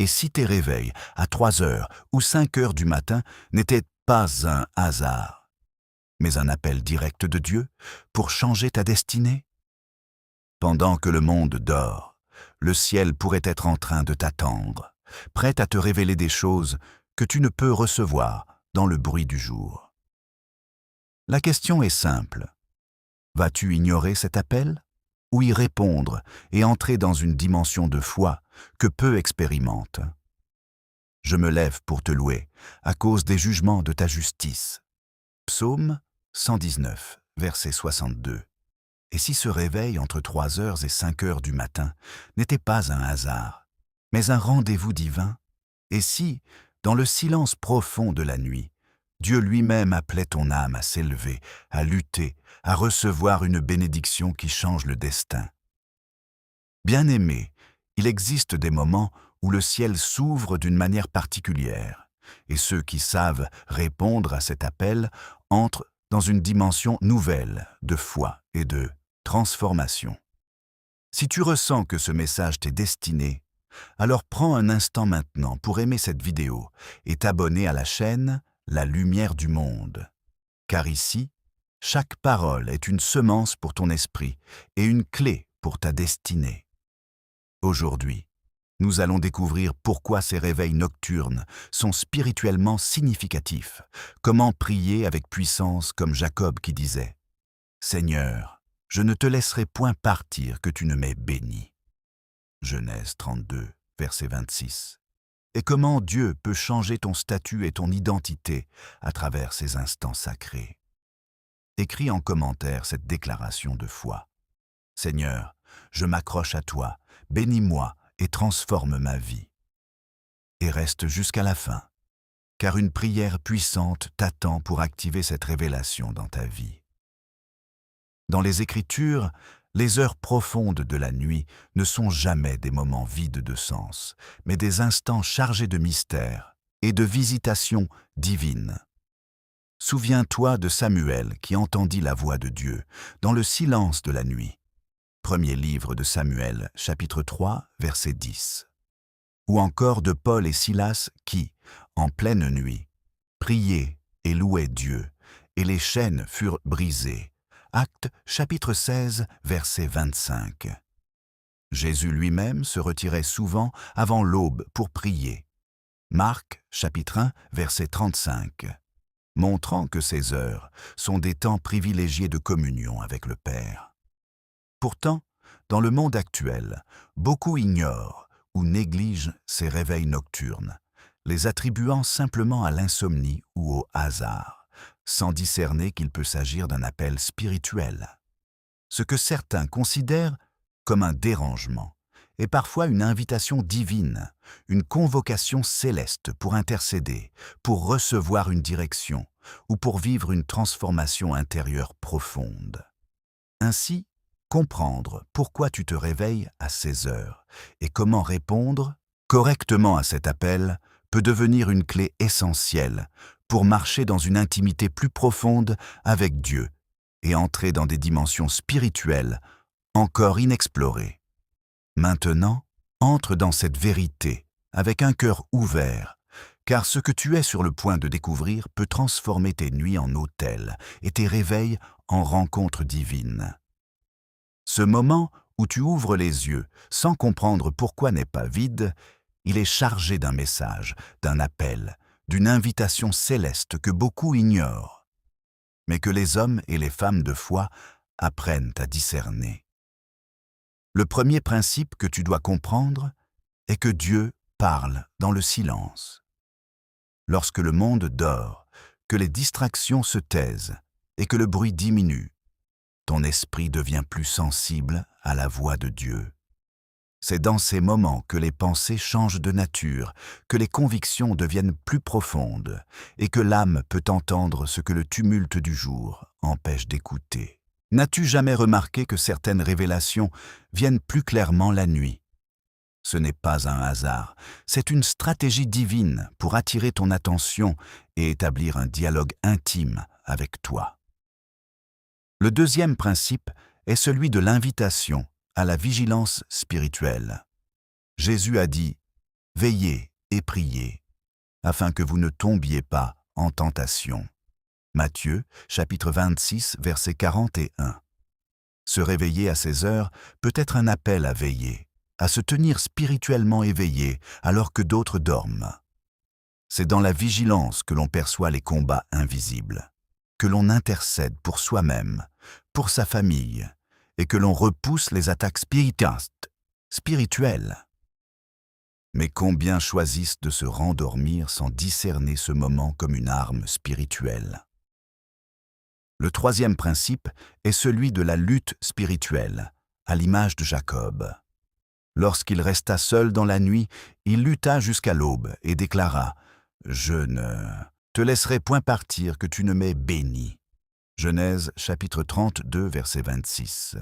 Et si tes réveils à 3 heures ou 5 heures du matin n'étaient pas un hasard, mais un appel direct de Dieu pour changer ta destinée? Pendant que le monde dort, le ciel pourrait être en train de t'attendre, prêt à te révéler des choses que tu ne peux recevoir dans le bruit du jour. La question est simple. Vas-tu ignorer cet appel ou y répondre et entrer dans une dimension de foi que peu expérimentent? Je me lève pour te louer à cause des jugements de ta justice. Psaume 119, verset 62. Et si ce réveil entre 3 heures et 5 heures du matin n'était pas un hasard, mais un rendez-vous divin? Et si, dans le silence profond de la nuit, Dieu lui-même appelait ton âme à s'élever, à lutter, à recevoir une bénédiction qui change le destin? Bien-aimé, il existe des moments où le ciel s'ouvre d'une manière particulière, et ceux qui savent répondre à cet appel entrent dans une dimension nouvelle de foi et de transformation. Si tu ressens que ce message t'est destiné, alors prends un instant maintenant pour aimer cette vidéo et t'abonner à la chaîne La Lumière du Monde. Car ici, chaque parole est une semence pour ton esprit et une clé pour ta destinée. Aujourd'hui, nous allons découvrir pourquoi ces réveils nocturnes sont spirituellement significatifs, comment prier avec puissance comme Jacob qui disait « Seigneur, je ne te laisserai point partir que tu ne m'aies béni ». Genèse 32, verset 26. Et comment Dieu peut changer ton statut et ton identité à travers ces instants sacrés. Écris en commentaire cette déclaration de foi. Seigneur, je m'accroche à toi, bénis-moi et transforme ma vie. Et reste jusqu'à la fin, car une prière puissante t'attend pour activer cette révélation dans ta vie. Dans les Écritures, les heures profondes de la nuit ne sont jamais des moments vides de sens, mais des instants chargés de mystère et de visitations divines. Souviens-toi de Samuel qui entendit la voix de Dieu dans le silence de la nuit. Premier livre de Samuel, chapitre 3, verset 10. Ou encore de Paul et Silas qui, en pleine nuit, priaient et louaient Dieu, et les chaînes furent brisées. Actes chapitre 16, verset 25. Jésus lui-même se retirait souvent avant l'aube pour prier. Marc chapitre 1, verset 35. Montrant que ces heures sont des temps privilégiés de communion avec le Père. Pourtant, dans le monde actuel, beaucoup ignorent ou négligent ces réveils nocturnes, les attribuant simplement à l'insomnie ou au hasard, sans discerner qu'il peut s'agir d'un appel spirituel. Ce que certains considèrent comme un dérangement est parfois une invitation divine, une convocation céleste pour intercéder, pour recevoir une direction ou pour vivre une transformation intérieure profonde. Ainsi, comprendre pourquoi tu te réveilles à ces heures et comment répondre correctement à cet appel peut devenir une clé essentielle pour marcher dans une intimité plus profonde avec Dieu et entrer dans des dimensions spirituelles encore inexplorées. Maintenant, entre dans cette vérité avec un cœur ouvert, car ce que tu es sur le point de découvrir peut transformer tes nuits en autel et tes réveils en rencontres divines. Ce moment où tu ouvres les yeux sans comprendre pourquoi n'est pas vide, il est chargé d'un message, d'un appel, d'une invitation céleste que beaucoup ignorent, mais que les hommes et les femmes de foi apprennent à discerner. Le premier principe que tu dois comprendre est que Dieu parle dans le silence. Lorsque le monde dort, que les distractions se taisent et que le bruit diminue, ton esprit devient plus sensible à la voix de Dieu. C'est dans ces moments que les pensées changent de nature, que les convictions deviennent plus profondes et que l'âme peut entendre ce que le tumulte du jour empêche d'écouter. N'as-tu jamais remarqué que certaines révélations viennent plus clairement la nuit? Ce n'est pas un hasard, c'est une stratégie divine pour attirer ton attention et établir un dialogue intime avec toi. Le deuxième principe est celui de l'invitation à la vigilance spirituelle. Jésus a dit veillez et priez, afin que vous ne tombiez pas en tentation. Matthieu, chapitre 26, versets 41. Se réveiller à ces heures peut être un appel à veiller, à se tenir spirituellement éveillé alors que d'autres dorment. C'est dans la vigilance que l'on perçoit les combats invisibles, que l'on intercède pour soi-même, pour sa famille, et que l'on repousse les attaques spirituelles. Mais combien choisissent de se rendormir sans discerner ce moment comme une arme spirituelle? Le troisième principe est celui de la lutte spirituelle, à l'image de Jacob. Lorsqu'il resta seul dans la nuit, il lutta jusqu'à l'aube et déclara « Je ne te laisserai point partir que tu ne m'aies béni ». Genèse chapitre 32, verset 26.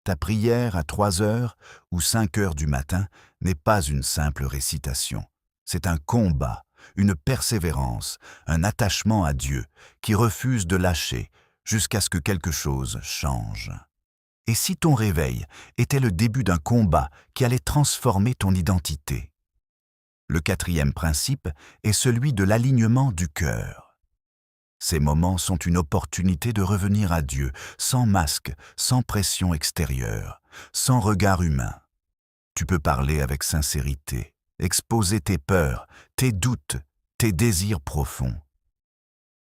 Ta prière à 3 heures ou 5 heures du matin n'est pas une simple récitation. C'est un combat, une persévérance, un attachement à Dieu qui refuse de lâcher jusqu'à ce que quelque chose change. Et si ton réveil était le début d'un combat qui allait transformer ton identité? Le quatrième principe est celui de l'alignement du cœur. Ces moments sont une opportunité de revenir à Dieu, sans masque, sans pression extérieure, sans regard humain. Tu peux parler avec sincérité, exposer tes peurs, tes doutes, tes désirs profonds.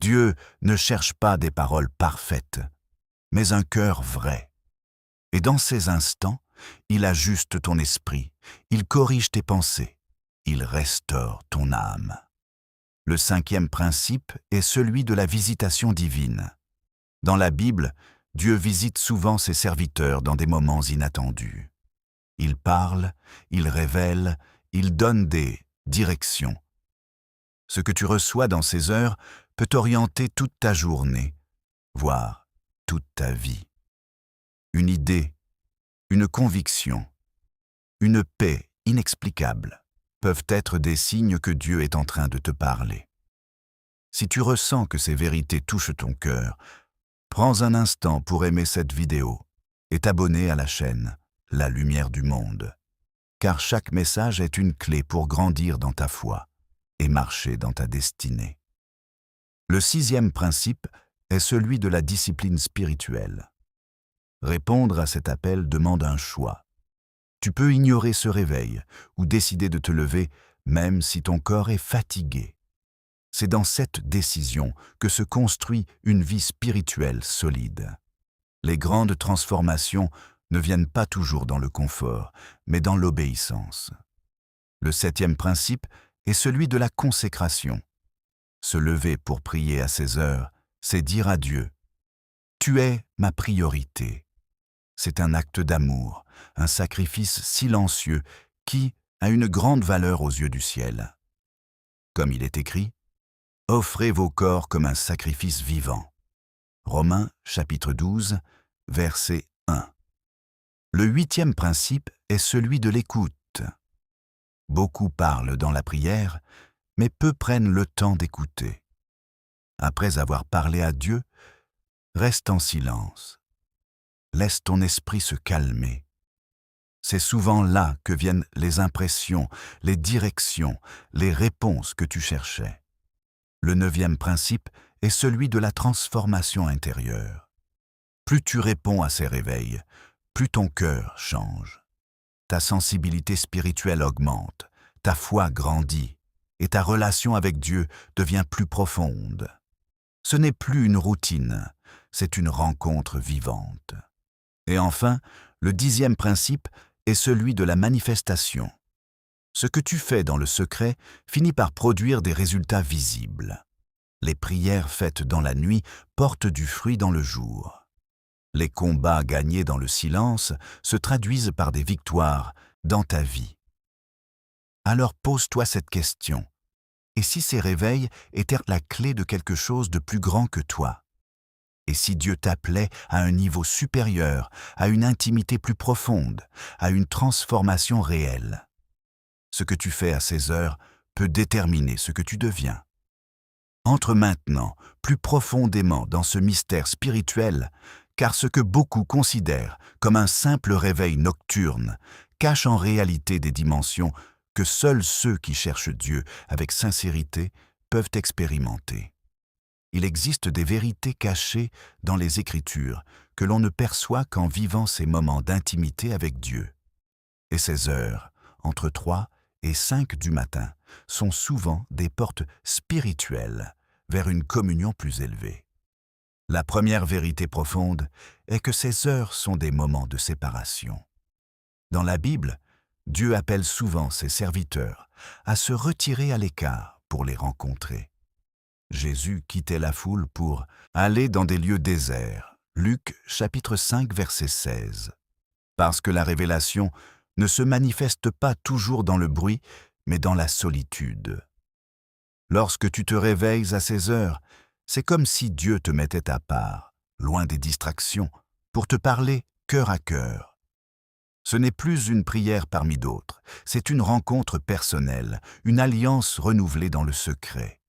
Dieu ne cherche pas des paroles parfaites, mais un cœur vrai. Et dans ces instants, il ajuste ton esprit, il corrige tes pensées, il restaure ton âme. Le cinquième principe est celui de la visitation divine. Dans la Bible, Dieu visite souvent ses serviteurs dans des moments inattendus. Il parle, il révèle, il donne des directions. Ce que tu reçois dans ces heures peut orienter toute ta journée, voire toute ta vie. Une idée, une conviction, une paix inexplicable peuvent être des signes que Dieu est en train de te parler. Si tu ressens que ces vérités touchent ton cœur, prends un instant pour aimer cette vidéo et t'abonner à la chaîne La Lumière du Monde, car chaque message est une clé pour grandir dans ta foi et marcher dans ta destinée. Le sixième principe est celui de la discipline spirituelle. Répondre à cet appel demande un choix. Tu peux ignorer ce réveil ou décider de te lever même si ton corps est fatigué. C'est dans cette décision que se construit une vie spirituelle solide. Les grandes transformations ne viennent pas toujours dans le confort, mais dans l'obéissance. Le septième principe est celui de la consécration. Se lever pour prier à ces heures, c'est dire à Dieu « Tu es ma priorité ». C'est un acte d'amour, un sacrifice silencieux qui a une grande valeur aux yeux du ciel. Comme il est écrit, « Offrez vos corps comme un sacrifice vivant ». Romains chapitre 12, verset 1. Le huitième principe est celui de l'écoute. Beaucoup parlent dans la prière, mais peu prennent le temps d'écouter. Après avoir parlé à Dieu, reste en silence. Laisse ton esprit se calmer. C'est souvent là que viennent les impressions, les directions, les réponses que tu cherchais. Le neuvième principe est celui de la transformation intérieure. Plus tu réponds à ces réveils, plus ton cœur change. Ta sensibilité spirituelle augmente, ta foi grandit et ta relation avec Dieu devient plus profonde. Ce n'est plus une routine, c'est une rencontre vivante. Et enfin, le dixième principe est celui de la manifestation. Ce que tu fais dans le secret finit par produire des résultats visibles. Les prières faites dans la nuit portent du fruit dans le jour. Les combats gagnés dans le silence se traduisent par des victoires dans ta vie. Alors pose-toi cette question. Et si ces réveils étaient la clé de quelque chose de plus grand que toi? Et si Dieu t'appelait à un niveau supérieur, à une intimité plus profonde, à une transformation réelle? Ce que tu fais à ces heures peut déterminer ce que tu deviens. Entre maintenant plus profondément dans ce mystère spirituel, car ce que beaucoup considèrent comme un simple réveil nocturne cache en réalité des dimensions que seuls ceux qui cherchent Dieu avec sincérité peuvent expérimenter. Il existe des vérités cachées dans les Écritures que l'on ne perçoit qu'en vivant ces moments d'intimité avec Dieu. Et ces heures, entre 3 et 5 du matin, sont souvent des portes spirituelles vers une communion plus élevée. La première vérité profonde est que ces heures sont des moments de séparation. Dans la Bible, Dieu appelle souvent ses serviteurs à se retirer à l'écart pour les rencontrer. Jésus quittait la foule pour aller dans des lieux déserts. Luc chapitre 5 verset 16. Parce que la révélation ne se manifeste pas toujours dans le bruit, mais dans la solitude. Lorsque tu te réveilles à ces heures, c'est comme si Dieu te mettait à part, loin des distractions, pour te parler cœur à cœur. Ce n'est plus une prière parmi d'autres, c'est une rencontre personnelle, une alliance renouvelée dans le secret.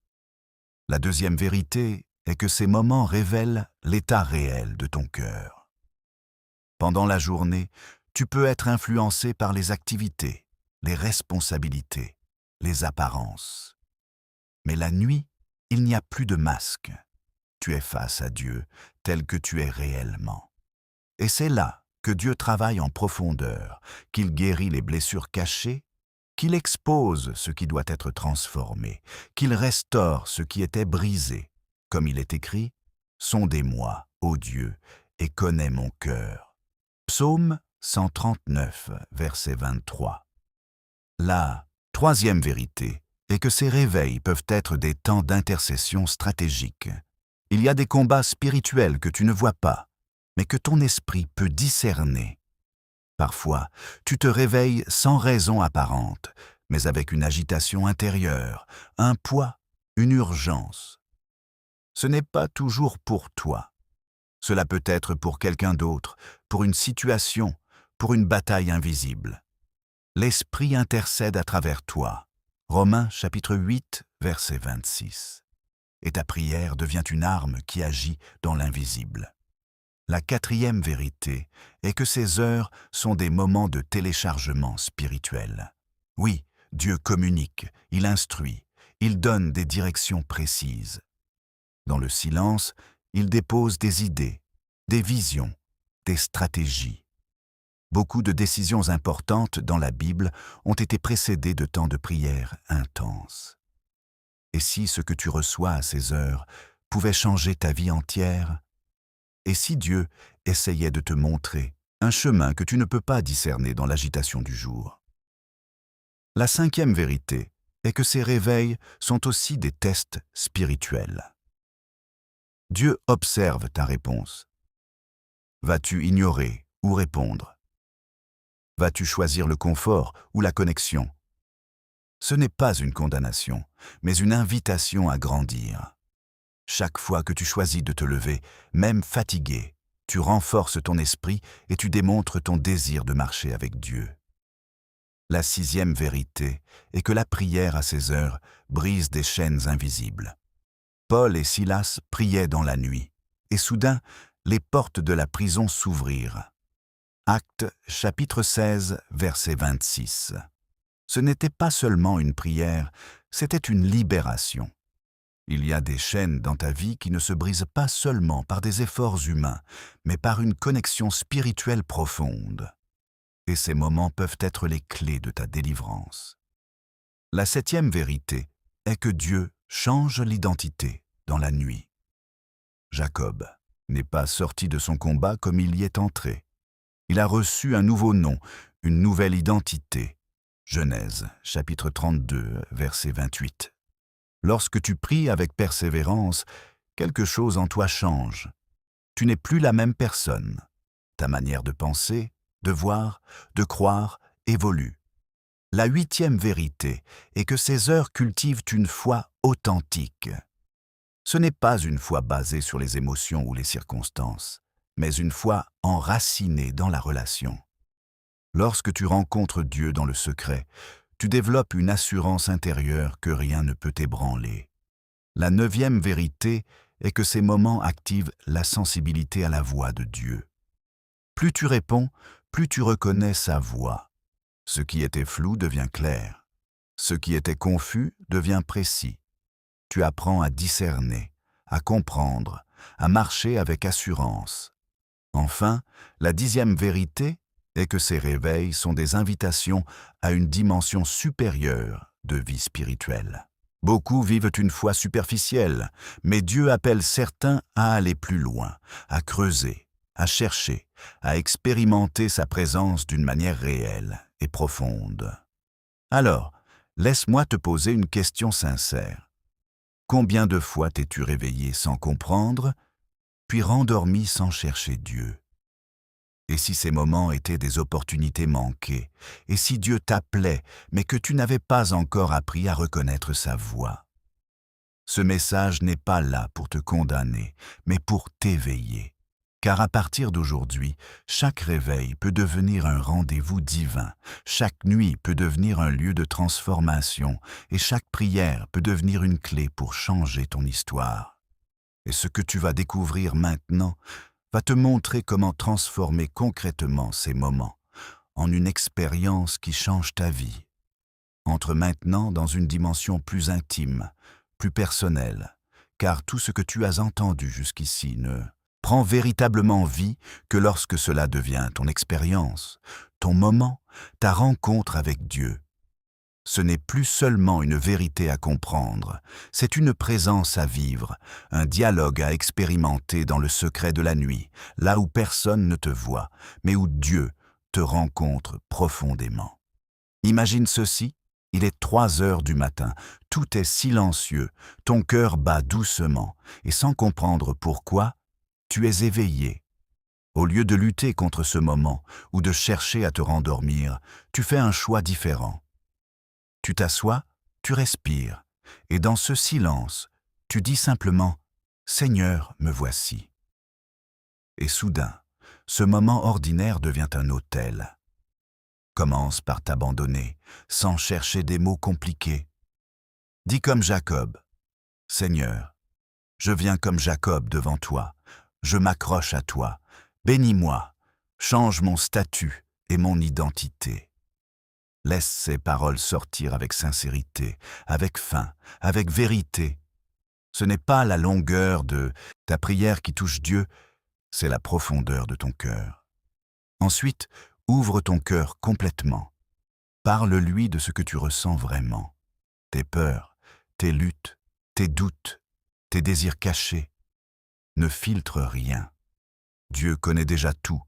La deuxième vérité est que ces moments révèlent l'état réel de ton cœur. Pendant la journée, tu peux être influencé par les activités, les responsabilités, les apparences. Mais la nuit, il n'y a plus de masque. Tu es face à Dieu tel que tu es réellement. Et c'est là que Dieu travaille en profondeur, qu'il guérit les blessures cachées, qu'il expose ce qui doit être transformé, qu'il restaure ce qui était brisé. Comme il est écrit, « Sondez-moi, ô Dieu, et connais mon cœur ». Psaume 139, verset 23. La troisième vérité est que ces réveils peuvent être des temps d'intercession stratégique. Il y a des combats spirituels que tu ne vois pas, mais que ton esprit peut discerner. Parfois, tu te réveilles sans raison apparente, mais avec une agitation intérieure, un poids, une urgence. Ce n'est pas toujours pour toi. Cela peut être pour quelqu'un d'autre, pour une situation, pour une bataille invisible. L'Esprit intercède à travers toi. Romains chapitre 8, verset 26. Et ta prière devient une arme qui agit dans l'invisible. La quatrième vérité est que ces heures sont des moments de téléchargement spirituel. Oui, Dieu communique, il instruit, il donne des directions précises. Dans le silence, il dépose des idées, des visions, des stratégies. Beaucoup de décisions importantes dans la Bible ont été précédées de temps de prière intenses. Et si ce que tu reçois à ces heures pouvait changer ta vie entière? Et si Dieu essayait de te montrer un chemin que tu ne peux pas discerner dans l'agitation du jour? La cinquième vérité est que ces réveils sont aussi des tests spirituels. Dieu observe ta réponse. Vas-tu ignorer ou répondre? Vas-tu choisir le confort ou la connexion? Ce n'est pas une condamnation, mais une invitation à grandir. Chaque fois que tu choisis de te lever, même fatigué, tu renforces ton esprit et tu démontres ton désir de marcher avec Dieu. La sixième vérité est que la prière à ces heures brise des chaînes invisibles. Paul et Silas priaient dans la nuit, et soudain, les portes de la prison s'ouvrirent. Actes chapitre 16, verset 26. Ce n'était pas seulement une prière, c'était une libération. Il y a des chaînes dans ta vie qui ne se brisent pas seulement par des efforts humains, mais par une connexion spirituelle profonde. Et ces moments peuvent être les clés de ta délivrance. La septième vérité est que Dieu change l'identité dans la nuit. Jacob n'est pas sorti de son combat comme il y est entré. Il a reçu un nouveau nom, une nouvelle identité. Genèse, chapitre 32, verset 28. Lorsque tu pries avec persévérance, quelque chose en toi change. Tu n'es plus la même personne. Ta manière de penser, de voir, de croire évolue. La huitième vérité est que ces heures cultivent une foi authentique. Ce n'est pas une foi basée sur les émotions ou les circonstances, mais une foi enracinée dans la relation. Lorsque tu rencontres Dieu dans le secret, tu développes une assurance intérieure que rien ne peut ébranler. La neuvième vérité est que ces moments activent la sensibilité à la voix de Dieu. Plus tu réponds, plus tu reconnais sa voix. Ce qui était flou devient clair. Ce qui était confus devient précis. Tu apprends à discerner, à comprendre, à marcher avec assurance. Enfin, la 10e vérité est que ces réveils sont des invitations à une dimension supérieure de vie spirituelle. Beaucoup vivent une foi superficielle, mais Dieu appelle certains à aller plus loin, à creuser, à chercher, à expérimenter sa présence d'une manière réelle et profonde. Alors, laisse-moi te poser une question sincère. Combien de fois t'es-tu réveillé sans comprendre, puis rendormi sans chercher Dieu? Et si ces moments étaient des opportunités manquées, et si Dieu t'appelait, mais que tu n'avais pas encore appris à reconnaître sa voix? Ce message n'est pas là pour te condamner, mais pour t'éveiller. Car à partir d'aujourd'hui, chaque réveil peut devenir un rendez-vous divin, chaque nuit peut devenir un lieu de transformation, et chaque prière peut devenir une clé pour changer ton histoire. Et ce que tu vas découvrir maintenant va te montrer comment transformer concrètement ces moments en une expérience qui change ta vie. Entre maintenant dans une dimension plus intime, plus personnelle, car tout ce que tu as entendu jusqu'ici ne prend véritablement vie que lorsque cela devient ton expérience, ton moment, ta rencontre avec Dieu. Ce n'est plus seulement une vérité à comprendre, c'est une présence à vivre, un dialogue à expérimenter dans le secret de la nuit, là où personne ne te voit, mais où Dieu te rencontre profondément. Imagine ceci, il est 3 heures du matin, tout est silencieux, ton cœur bat doucement, et sans comprendre pourquoi, tu es éveillé. Au lieu de lutter contre ce moment ou de chercher à te rendormir, tu fais un choix différent. Tu t'assois, tu respires, et dans ce silence, tu dis simplement « Seigneur, me voici ». Et soudain, ce moment ordinaire devient un autel. Commence par t'abandonner, sans chercher des mots compliqués. Dis comme Jacob « Seigneur, je viens comme Jacob devant toi, je m'accroche à toi, bénis-moi, change mon statut et mon identité ». Laisse ces paroles sortir avec sincérité, avec faim, avec vérité. Ce n'est pas la longueur de ta prière qui touche Dieu, c'est la profondeur de ton cœur. Ensuite, ouvre ton cœur complètement. Parle-lui de ce que tu ressens vraiment. Tes peurs, tes luttes, tes doutes, tes désirs cachés. Ne filtre rien. Dieu connaît déjà tout,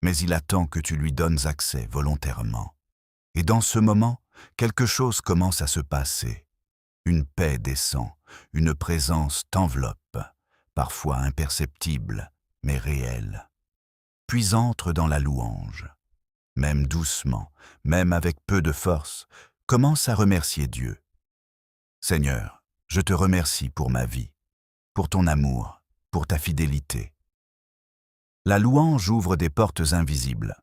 mais il attend que tu lui donnes accès volontairement. Et dans ce moment, quelque chose commence à se passer. Une paix descend, une présence t'enveloppe, parfois imperceptible, mais réelle. Puis entre dans la louange. Même doucement, même avec peu de force, commence à remercier Dieu. Seigneur, je te remercie pour ma vie, pour ton amour, pour ta fidélité. La louange ouvre des portes invisibles.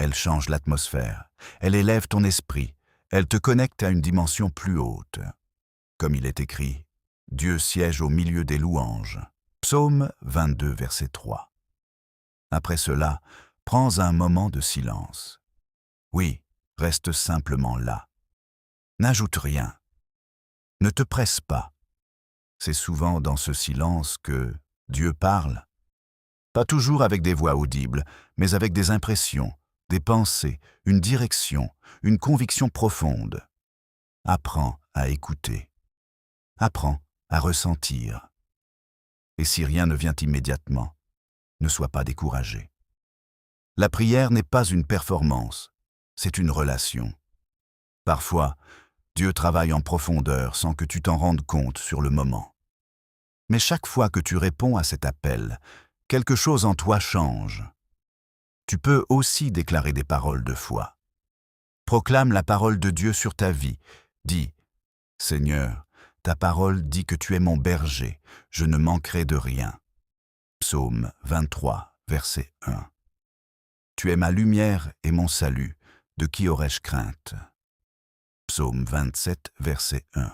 Elle change l'atmosphère, elle élève ton esprit, elle te connecte à une dimension plus haute. Comme il est écrit, Dieu siège au milieu des louanges. Psaume 22, verset 3. Après cela, prends un moment de silence. Oui, reste simplement là. N'ajoute rien. Ne te presse pas. C'est souvent dans ce silence que Dieu parle. Pas toujours avec des voix audibles, mais avec des impressions, des pensées, une direction, une conviction profonde. Apprends à écouter. Apprends à ressentir. Et si rien ne vient immédiatement, ne sois pas découragé. La prière n'est pas une performance, c'est une relation. Parfois, Dieu travaille en profondeur sans que tu t'en rendes compte sur le moment. Mais chaque fois que tu réponds à cet appel, quelque chose en toi change. Tu peux aussi déclarer des paroles de foi. Proclame la parole de Dieu sur ta vie. Dis, « Seigneur, ta parole dit que tu es mon berger, je ne manquerai de rien. » Psaume 23, verset 1. Tu es ma lumière et mon salut, de qui aurais-je crainte? Psaume 27, verset 1.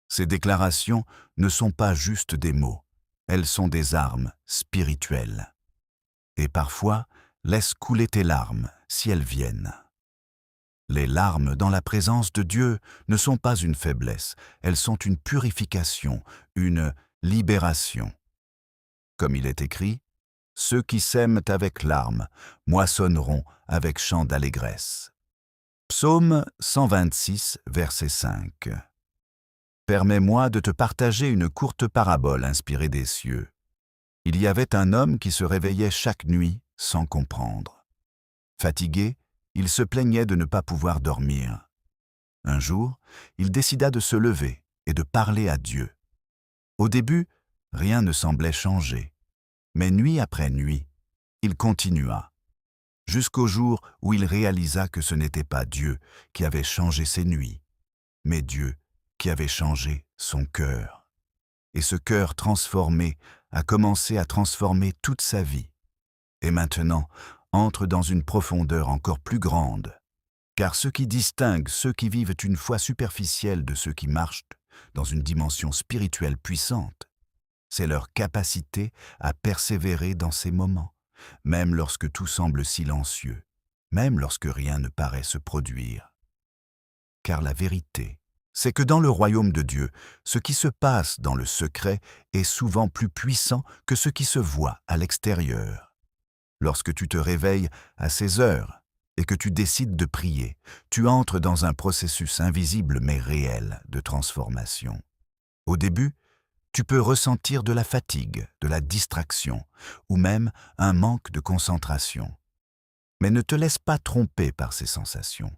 Ces déclarations ne sont pas juste des mots, elles sont des armes spirituelles. Et parfois, laisse couler tes larmes si elles viennent. Les larmes dans la présence de Dieu ne sont pas une faiblesse, elles sont une purification, une libération. Comme il est écrit, « Ceux qui sèment avec larmes moissonneront avec chant d'allégresse ». Psaume 126, verset 5. Permets-moi de te partager une courte parabole inspirée des cieux. Il y avait un homme qui se réveillait chaque nuit sans comprendre. Fatigué, il se plaignait de ne pas pouvoir dormir. Un jour, il décida de se lever et de parler à Dieu. Au début, rien ne semblait changer. Mais nuit après nuit, il continua, jusqu'au jour où il réalisa que ce n'était pas Dieu qui avait changé ses nuits, mais Dieu qui avait changé son cœur. Et ce cœur transformé a commencé à transformer toute sa vie. Et maintenant, entre dans une profondeur encore plus grande. Car ce qui distingue ceux qui vivent une foi superficielle de ceux qui marchent dans une dimension spirituelle puissante, c'est leur capacité à persévérer dans ces moments, même lorsque tout semble silencieux, même lorsque rien ne paraît se produire. Car la vérité, c'est que dans le royaume de Dieu, ce qui se passe dans le secret est souvent plus puissant que ce qui se voit à l'extérieur. Lorsque tu te réveilles à ces heures et que tu décides de prier, tu entres dans un processus invisible mais réel de transformation. Au début, tu peux ressentir de la fatigue, de la distraction ou même un manque de concentration. Mais ne te laisse pas tromper par ces sensations.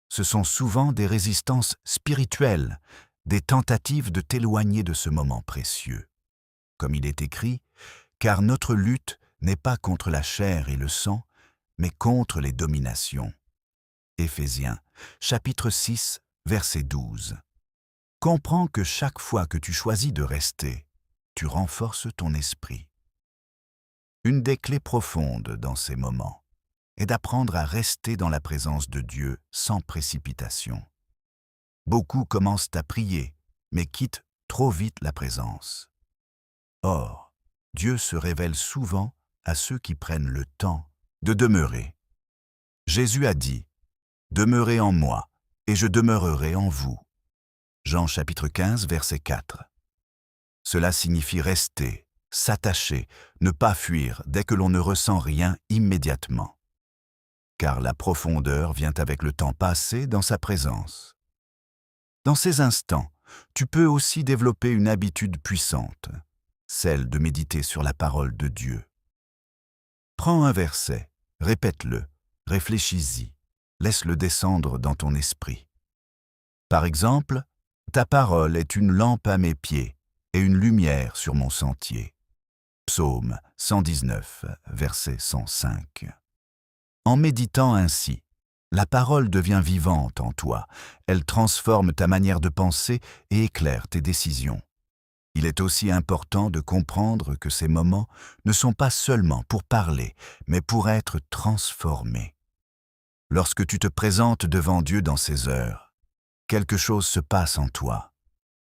Ce sont souvent des résistances spirituelles, des tentatives de t'éloigner de ce moment précieux. Comme il est écrit, « Car notre lutte n'est pas contre la chair et le sang, mais contre les dominations. » Éphésiens, chapitre 6, verset 12. Comprends que chaque fois que tu choisis de rester, tu renforces ton esprit. Une des clés profondes dans ces moments est d'apprendre à rester dans la présence de Dieu sans précipitation. Beaucoup commencent à prier, mais quittent trop vite la présence. Or, Dieu se révèle souvent à ceux qui prennent le temps de demeurer. Jésus a dit « Demeurez en moi, et je demeurerai en vous ». Jean chapitre 15, verset 4. Cela signifie rester, s'attacher, ne pas fuir dès que l'on ne ressent rien immédiatement. Car la profondeur vient avec le temps passé dans sa présence. Dans ces instants, tu peux aussi développer une habitude puissante, celle de méditer sur la parole de Dieu. Prends un verset, répète-le, réfléchis-y, laisse-le descendre dans ton esprit. Par exemple, ta parole est une lampe à mes pieds et une lumière sur mon sentier. Psaume 119, verset 105. En méditant ainsi, la parole devient vivante en toi, elle transforme ta manière de penser et éclaire tes décisions. Il est aussi important de comprendre que ces moments ne sont pas seulement pour parler, mais pour être transformés. Lorsque tu te présentes devant Dieu dans ces heures, quelque chose se passe en toi.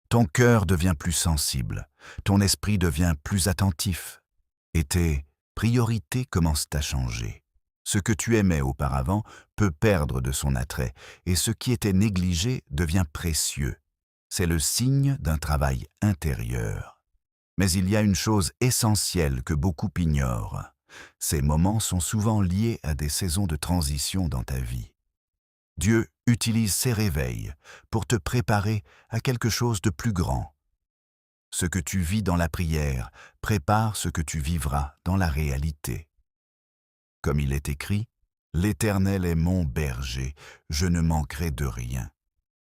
Ton cœur devient plus sensible, ton esprit devient plus attentif, et tes priorités commencent à changer. Ce que tu aimais auparavant peut perdre de son attrait, et ce qui était négligé devient précieux. C'est le signe d'un travail intérieur. Mais il y a une chose essentielle que beaucoup ignorent. Ces moments sont souvent liés à des saisons de transition dans ta vie. Dieu utilise ces réveils pour te préparer à quelque chose de plus grand. Ce que tu vis dans la prière prépare ce que tu vivras dans la réalité. Comme il est écrit, « L'Éternel est mon berger, je ne manquerai de rien. »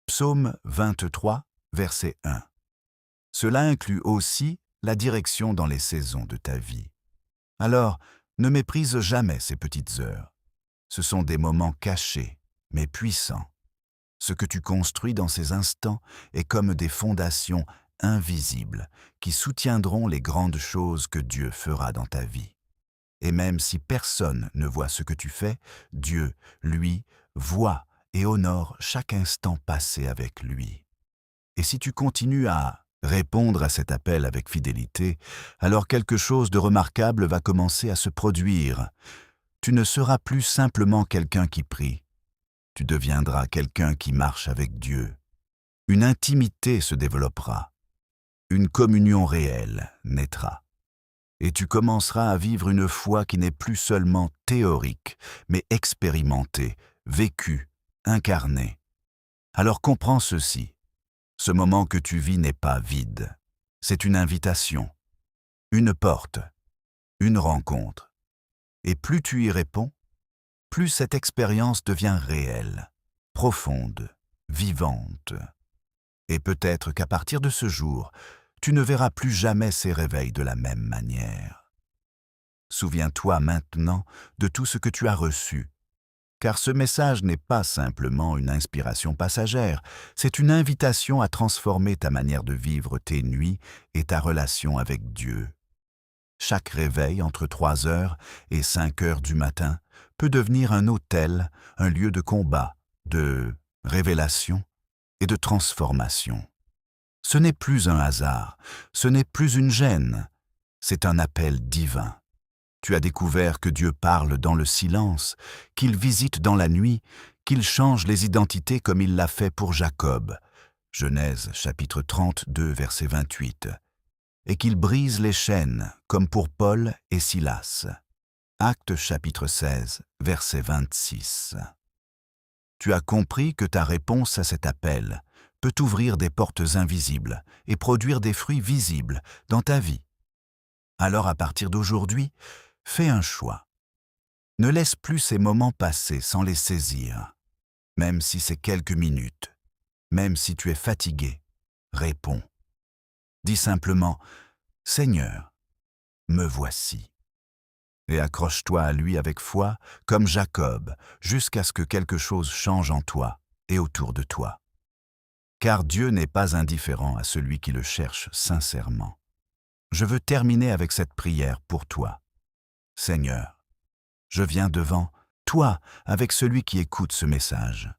Psaume 23, verset 1. Cela inclut aussi la direction dans les saisons de ta vie. Alors, ne méprise jamais ces petites heures. Ce sont des moments cachés, mais puissants. Ce que tu construis dans ces instants est comme des fondations invisibles qui soutiendront les grandes choses que Dieu fera dans ta vie. Et même si personne ne voit ce que tu fais, Dieu, lui, voit et honore chaque instant passé avec lui. Et si tu continues à répondre à cet appel avec fidélité, alors quelque chose de remarquable va commencer à se produire. Tu ne seras plus simplement quelqu'un qui prie. Tu deviendras quelqu'un qui marche avec Dieu. Une intimité se développera. Une communion réelle naîtra. Et tu commenceras à vivre une foi qui n'est plus seulement théorique, mais expérimentée, vécue, incarnée. Alors comprends ceci. Ce moment que tu vis n'est pas vide. C'est une invitation, une porte, une rencontre. Et plus tu y réponds, plus cette expérience devient réelle, profonde, vivante. Et peut-être qu'à partir de ce jour, tu ne verras plus jamais ces réveils de la même manière. Souviens-toi maintenant de tout ce que tu as reçu, car ce message n'est pas simplement une inspiration passagère, c'est une invitation à transformer ta manière de vivre tes nuits et ta relation avec Dieu. Chaque réveil entre 3 heures et 5 heures du matin peut devenir un autel, un lieu de combat, de révélation et de transformation. Ce n'est plus un hasard, ce n'est plus une gêne, c'est un appel divin. Tu as découvert que Dieu parle dans le silence, qu'il visite dans la nuit, qu'il change les identités comme il l'a fait pour Jacob. Genèse chapitre 32, verset 28. Et qu'il brise les chaînes, comme pour Paul et Silas. Actes chapitre 16, verset 26. Tu as compris que ta réponse à cet appel peut ouvrir des portes invisibles et produire des fruits visibles dans ta vie. Alors à partir d'aujourd'hui, fais un choix. Ne laisse plus ces moments passer sans les saisir. Même si c'est quelques minutes, même si tu es fatigué, réponds. Dis simplement « Seigneur, me voici ». Et accroche-toi à lui avec foi, comme Jacob, jusqu'à ce que quelque chose change en toi et autour de toi. Car Dieu n'est pas indifférent à celui qui le cherche sincèrement. Je veux terminer avec cette prière pour toi. Seigneur, je viens devant toi avec celui qui écoute ce message.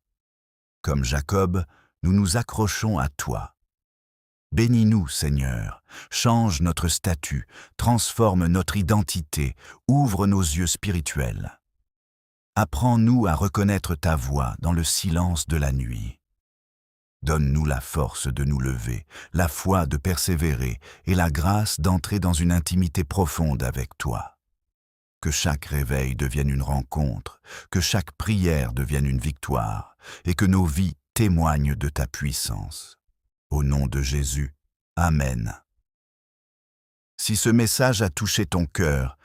Comme Jacob, nous nous accrochons à toi. Bénis-nous, Seigneur, change notre statut, transforme notre identité, ouvre nos yeux spirituels. Apprends-nous à reconnaître ta voix dans le silence de la nuit. Donne-nous la force de nous lever, la foi de persévérer et la grâce d'entrer dans une intimité profonde avec toi. Que chaque réveil devienne une rencontre, que chaque prière devienne une victoire et que nos vies témoignent de ta puissance. Au nom de Jésus, Amen. Si ce message a touché ton cœur,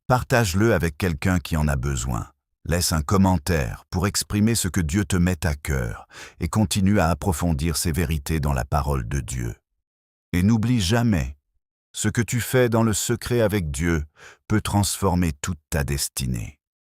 partage-le avec quelqu'un qui en a besoin. Laisse un commentaire pour exprimer ce que Dieu te met à cœur et continue à approfondir ces vérités dans la parole de Dieu. Et n'oublie jamais, ce que tu fais dans le secret avec Dieu peut transformer toute ta destinée.